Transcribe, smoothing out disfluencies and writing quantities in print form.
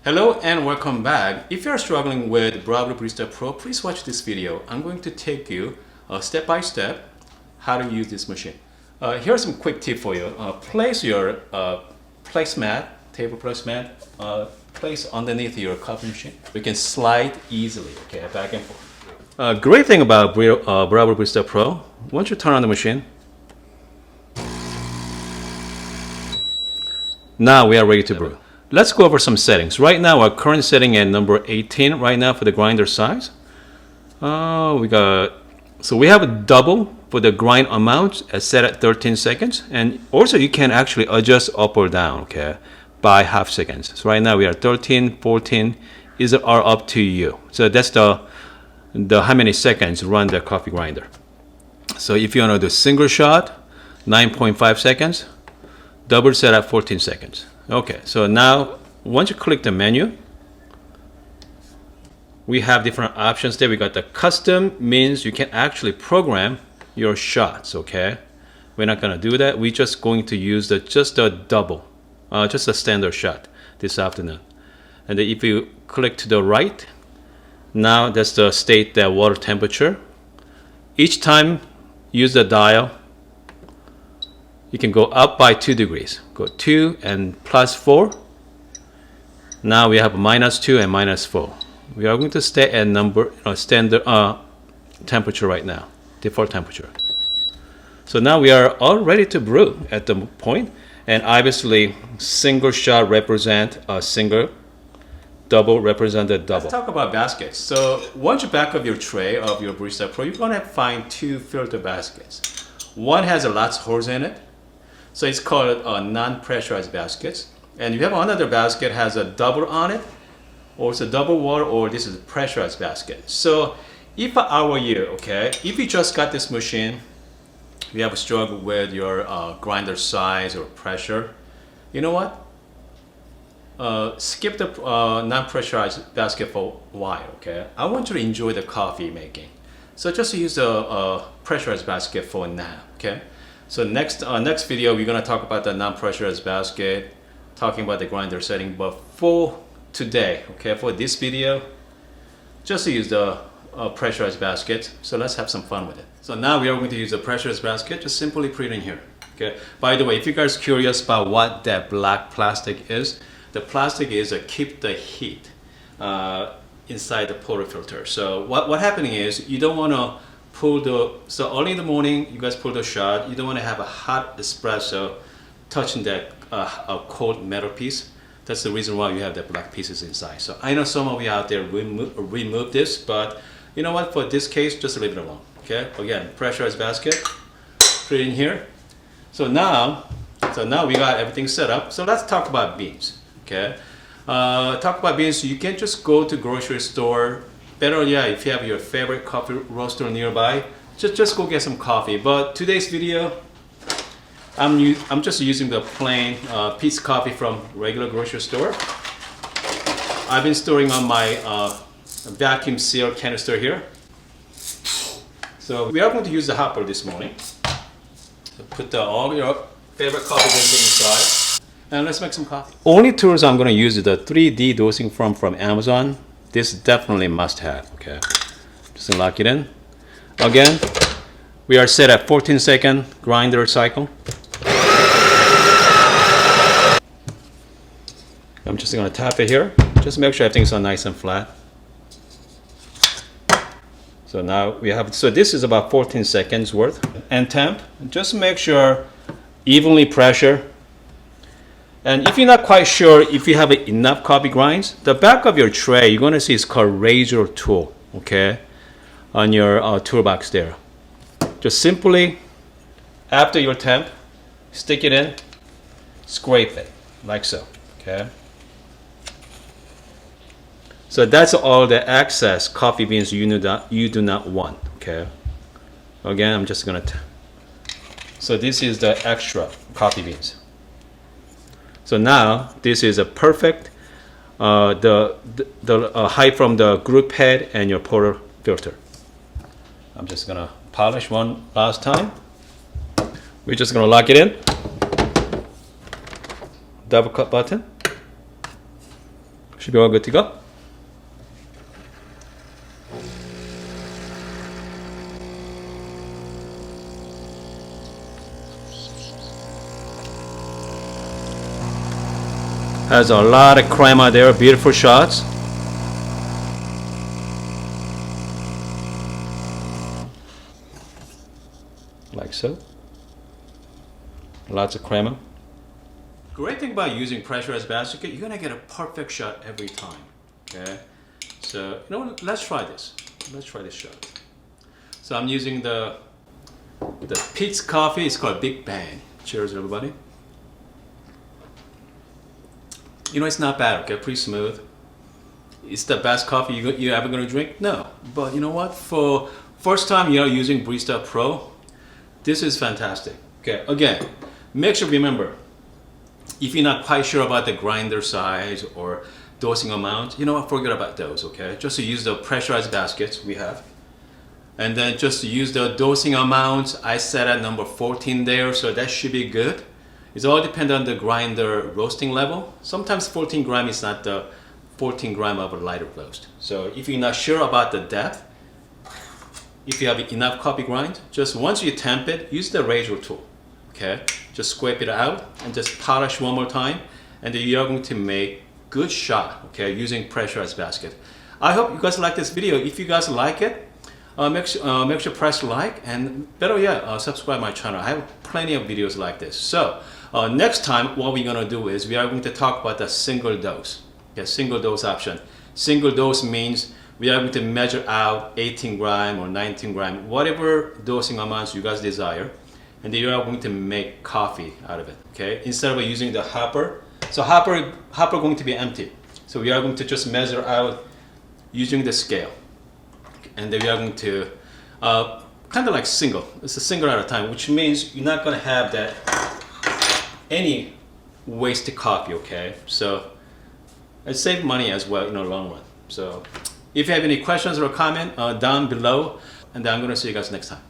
Hello and welcome back. If you are struggling with Breville Barista Pro, please watch this video. I'm going to take you step by step how to use this machine. Here's some quick tip for you. Place your placemat, table placemat, place underneath your coffee machine. You can slide easily, okay, back and forth. Great thing about Breville Barista Pro, once you turn on the machine, now we are ready to brew. Let's go over some settings. Right now, our current setting at number 18 right now for the grinder size. So we have a double for the grind amount set at 13 seconds. And also you can actually adjust up or down, okay, by half seconds. So right now we are 13, 14, are up to you. So that's the how many seconds run the coffee grinder. So if you want to do single shot, 9.5 seconds, double set at 14 seconds. Okay, so now once you click the menu, we have different options there. We got the custom, means you can actually program your shots, okay? We're not gonna do that. We're just going to use just a double, just a standard shot this afternoon. And then if you click to the right, now that's the state that water temperature. Each time use the dial. You can go up by 2 degrees. Go 2 and +4. Now we have -2 and -4. We are going to stay at standard temperature right now, default temperature. So now we are all ready to brew at the point. And obviously, single shot represent a single, double represent a double. Let's talk about baskets. So once you back up your tray of your Barista Pro, you're going to find 2 filter baskets. One has a lots of holes in it. So it's called non-pressurized baskets. And you have another basket has a double on it, or it's a double wall, or this is a pressurized basket. So if I were you, okay, if you just got this machine, you have a struggle with your grinder size or pressure, you know what? Skip the non-pressurized basket for a while, okay? I want you to enjoy the coffee making. So just use the pressurized basket for now, okay? So next video, we're gonna talk about the non-pressurized basket, talking about the grinder setting. But for today, okay, for this video, just use the pressurized basket. So let's have some fun with it. So now we are going to use the pressurized basket. Just simply put it in here, okay? By the way, if you guys are curious about what that black plastic is, the plastic is to keep the heat inside the portafilter. So what happening is you don't want to so early in the morning, you guys pull the shot. You don't want to have a hot espresso touching that cold metal piece. That's the reason why you have the black pieces inside. So I know some of you out there remove this, but you know what? For this case, just leave it alone. Okay. Again, pressurized basket. Put it in here. So now we got everything set up. So let's talk about beans. Okay. Talk about beans. You can just go to grocery store. Better, yeah, if you have your favorite coffee roaster nearby, just go get some coffee. But today's video, I'm just using the plain peach coffee from regular grocery store. I've been storing on my vacuum seal canister here. So we are going to use the hopper this morning. So put all your favorite coffee beans inside, and let's make some coffee. Only tools I'm going to use is the 3D dosing from Amazon. This is definitely must have, okay? Just lock it in. Again, we are set at 14-second grinder cycle. I'm just gonna tap it here. Just make sure everything's nice and flat. So now we have, so this is about 14 seconds worth. And temp, just make sure evenly pressure. And if you're not quite sure if you have enough coffee grinds, the back of your tray, you're going to see it's called razor tool, okay, on your toolbox there. Just simply, after your temp, stick it in, scrape it, like so, okay. So that's all the excess coffee beans you do not want, okay. Again, I'm just going to, so this is the extra coffee beans. So now this is a perfect height from the group head and your porter filter. I'm just gonna polish one last time. We're just gonna lock it in. Double cut button. Should be all good to go. Has a lot of crema there, beautiful shots. Like so. Lots of crema. Great thing about using pressurized basket, you're gonna get a perfect shot every time. Okay, so you know what? Let's try this. Let's try this shot. So I'm using the Pete's coffee. It's called Big Bang. Cheers, everybody. You know, it's not bad. Okay, pretty smooth. It's the best coffee you're ever gonna drink? No, but you know what? For first time you're using Barista Pro, this is fantastic. Okay, again, make sure remember, if you're not quite sure about the grinder size or dosing amount, you know what, forget about those, okay? Just use the pressurized baskets we have. And then just use the dosing amount. I set at number 14 there, so that should be good. It's all depend on the grinder roasting level. Sometimes 14 gram is not the 14 gram of a lighter roast. So if you're not sure about the depth, if you have enough coffee grind, just once you temp it, use the razor tool. Okay, just scrape it out and just polish one more time, and then you're going to make good shot. Okay, using pressurized basket. I hope you guys like this video. If you guys like it, make sure press like, and better yet, subscribe my channel. I have plenty of videos like this. So next time, what we're gonna do is we are going to talk about the single dose. Okay, single dose option. Single dose means we are going to measure out 18 gram or 19 gram, whatever dosing amounts you guys desire, and then you are going to make coffee out of it. Okay, instead of using the hopper. So hopper going to be empty. So we are going to just measure out using the scale, and then we are going to kind of like single. It's a single at a time, which means you're not going to have that any wasted coffee. Okay, so it saves money as well in the long run. So if you have any questions or comment down below, and then I'm going to see you guys next time.